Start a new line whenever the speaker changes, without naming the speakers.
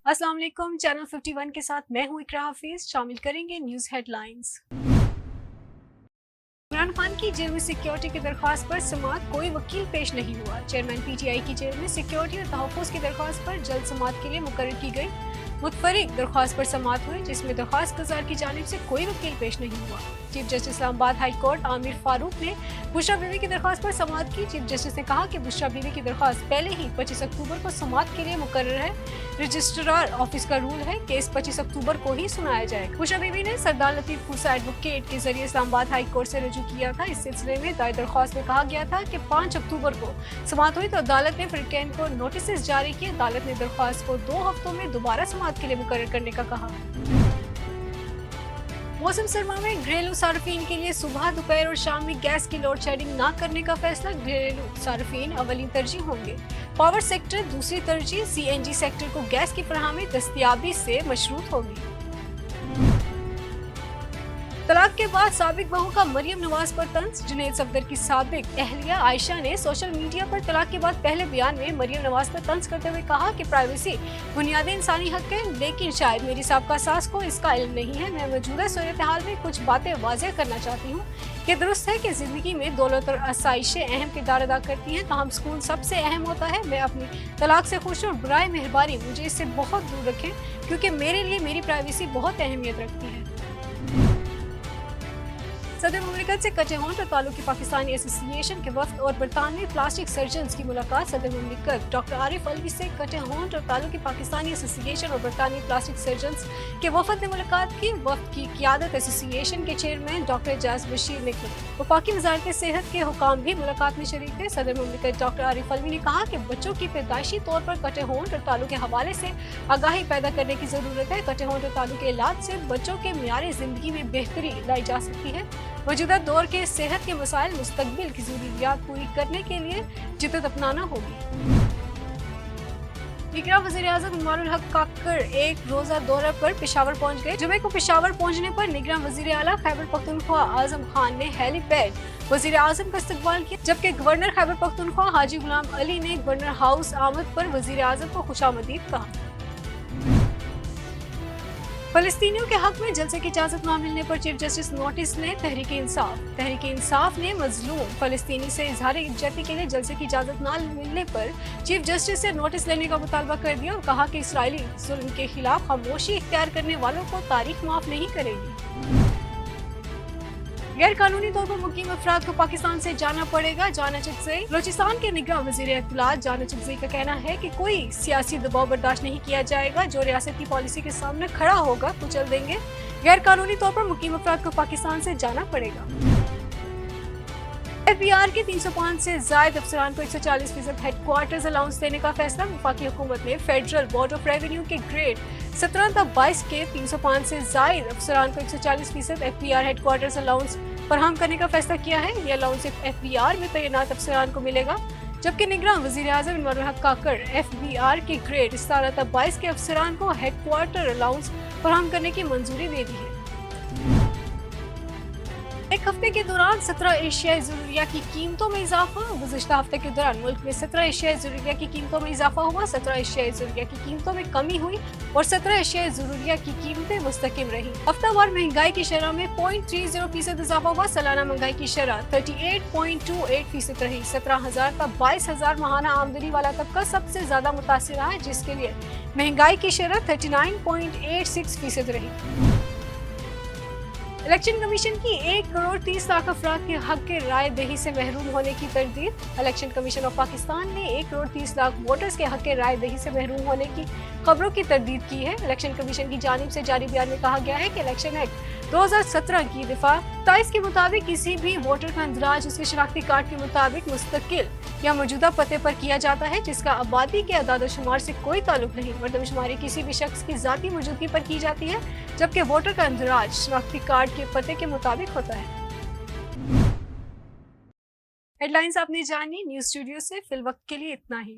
अस्सलाम वालेकुम। चैनल 51 के साथ मैं हूँ इकरा हाफिज। शामिल करेंगे न्यूज़ हेडलाइंस। इमरान खान की जेल में सिक्योरिटी की दरख्वास्त पर समाअत, कोई वकील पेश नहीं हुआ। चेयरमैन पीटीआई की जेल में सिक्योरिटी और तहफ़्फ़ुज़ की दरख्वास्त पर जल्द समाअत के लिए मुकर्रर की गई। मुतफरिक दरख्वास्त पर समाअत हुई, जिसमें दरख्वास्त गुजार की जानिब से कोई वकील पेश नहीं हुआ। Chief justice Islamabad high court Aamir Farooq ने बुशरा बीवी की दरख्वास्त पर समाअत की। चीफ जस्टिस ने कहा कि बुशरा बीवी की दरख्वास्त पहले ही 25 अक्टूबर को समाअत के लिए मुकर्रर है। रजिस्ट्रार ऑफिस का रूल है, केस 25 अक्टूबर को ही सुनाया जाएगा। बुशरा बीवी ने सरदार लतीफ मूसा एडवोकेट के जरिए इस्लामाबाद हाई कोर्ट से रजू किया था। इस सिलसिले में दायर दरख्वास्त में कहा गया था कि 5 अक्टूबर को समाअत हुई तो अदालत ने फ्रिटेन को नोटिस जारी किए। अदालत ने दरख्वास्त को 2 हफ्तों में दोबारा समाअत के लिए मुकर्रर करने का कहा। मौसम सरमा में घरेलू सार्फिन के लिए सुबह, दोपहर और शाम में गैस की लोड शेडिंग न करने का फैसला। घरेलू सार्फिन अवली तरजीह होंगे। पावर सेक्टर दूसरी तरजीह। सीएनजी सेक्टर को गैस की फराहमी दस्तयाबी से मशरूत होगी। तलाक के बाद साबिक बहू का मरियम नवाज पर तंज। जुनैद सफदर की साबिक अहलिया आयशा ने सोशल मीडिया पर तलाक के बाद पहले बयान में मरियम नवाज पर तंज करते हुए कहा कि प्राइवेसी बुनियादी इंसानी हक है, लेकिन शायद मेरी साबका सास को इसका इल्म नहीं है। मैं मौजूदा सूरत हाल में कुछ बातें वाज़ेह करना चाहती हूँ। ये दुरुस्त है कि जिंदगी में दौलत और आसाइशें अहम किरदार अदा करती हैं, ताहम सुकून सबसे अहम होता है। मैं अपनी तलाक से खुश हूँ। बराए मेहरबानी मुझे इससे बहुत दूर रखें, क्योंकि मेरे लिए मेरी प्राइवेसी बहुत अहमियत रखती है। सदर मुमलिकत से कटे होंठ और ताल्लुकी पाकिस्तानी एसोसिएशन के वफ्द और बरतानवी प्लास्टिक सर्जन्स की मुलाकात। सदर मुमलिकत डॉक्टर आरिफ अलवी से कटे होंठ और ताल्लुकी पाकिस्तानी एसोसिएशन और बरतानवी प्लास्टिक सर्जन्स के वफद ने मुलाकात की। वफ्द की क़ियादत एसोसिएशन के चेयरमैन डॉक्टर एजाज बशीर ने की। वफाकी वज़ारत सेहत के हुकाम भी मुलाकात में शरीक थे। सदर मुमलिकत डॉक्टर आरिफ अलवी ने कहा कि बच्चों की पैदाइशी तौर पर कटे होंठ और तालू के हवाले से आगाही पैदा करने की ज़रूरत है। कटे होंठ और तालू के इलाज से बच्चों के मियार ज़िंदगी में बेहतरी लाई जा सकती है। मौजूदा दौर के सेहत के मसाइल मुस्तकबिल की ज़रूरियात पूरी करने के लिए जिद्दत अपनाना होगी। निगरान वज़ीर-ए-आज़म इमारुल हक काकर एक रोज़ा दौरे पर पेशावर पहुंच गए। जुमे को पेशावर पहुंचने पर निगरान वज़ीर आला खैबर पख्तूनख्वा आज़म खान ने हेलीपैड वज़ीर आज़म का इस्तकबाल किया, जबकि गवर्नर खैबर पख्तूनख्वा हाजी गुलाम अली ने गवर्नर हाउस आमद पर वज़ीर आज़म को खुशामदीद कहा। फलस्तीनियों के हक में जलसे की इजाजत न मिलने पर चीफ जस्टिस नोटिस ने तहरीक इंसाफ ने मजलूम फलस्तीनी से इजहार यकजहती के लिए जलसे की इजाजत न मिलने पर चीफ जस्टिस से नोटिस लेने का मुतालबा कर दिया और कहा कि इसराइली जुल्म के खिलाफ खामोशी इख्तियार करने वालों को तारीख माफ नहीं करेगी। गैर कानूनी तौर पर मुकीम अफराद को पाकिस्तान से जाना पड़ेगा। जाना चिकज़ई बलोचिस्तान के निगरान वज़ीर इत्तलात जाना चिकज़ई का कहना है कि कोई सियासी दबाव बर्दाश्त नहीं किया जाएगा। जो रियासती पॉलिसी के सामने खड़ा होगा कुचल देंगे। गैर कानूनी तौर पर मुकीम अफराद को पाकिस्तान से जाना पड़ेगा। FBR के 305 से जायद अफसरान को 140% हेडक्वार्टर्स अलाउंस देने का फैसला। वफाकी हुकूमत ने फेडरल बोर्ड ऑफ रेवेन्यू के ग्रेड 17-22 के 305 से जायद अफसरान को 140% FBR हेडक्वार्टर्स अलाउंस फराहम करने का फैसला किया है। यह अलाउंस सिर्फ FBR में तैनात अफसरान को मिलेगा, जबकि निगरान वज़ीर आज़म इमरान हक काकर FBR के ग्रेड 17-22 के अफसरान को हेडक्वार्टर अलाउंस फराहम करने की मंजूरी दे दी है। एक हफ्ते के दौरान 17 एशियाई ज़रूरिया की कीमतों में इजाफा। गुज़िश्ता हफ्ते के दौरान मुल्क में 17 एशियाई ज़रूरिया की कीमतों में इजाफा हुआ। 17 एशियाई ज़रूरिया की कीमतों में कमी हुई और 17 एशियाई ज़रूरिया की कीमतें मुस्तकिम रही। हफ्तावार महंगाई की शरह में 0.30% इजाफा हुआ। सालाना महंगाई की शरह 38.28% रही। 17,000 का 22,000 माहाना आमदनी वाला तबका सबसे ज्यादा मुतासिर रहा है, जिसके लिए महंगाई की शरह 39.86% रही। इलेक्शन कमीशन की 1 करोड़ 30 लाख अफराद के हक के राय दही से महरूम होने की तरदीद। इलेक्शन कमीशन ऑफ पाकिस्तान ने 1 करोड़ 30 लाख वोटर्स के हक के राय दही से महरूम होने की खबरों की तरदीद की है। इलेक्शन कमीशन की जानिब से जारी बयान में कहा गया है कि इलेक्शन एक्ट 2017 की दफा 27 के मुताबिक किसी भी वोटर का इंदराज उसके शनाख्ती कार्ड के मुताबिक मुस्तकिल या मौजूदा पते पर किया जाता है, जिसका आबादी के अदाद-ओ-शुमार से कोई ताल्लुक नहीं। मरदमशुमारी किसी भी शख्स की जाती मौजूदगी पर की जाती है, जबकि वोटर का इंदराज शनाख्ती कार्ड के पते के मुताबिक होता है। हेडलाइंस आपने जानी। न्यूज़ स्टूडियो से फिल वक्त के लिए इतना ही।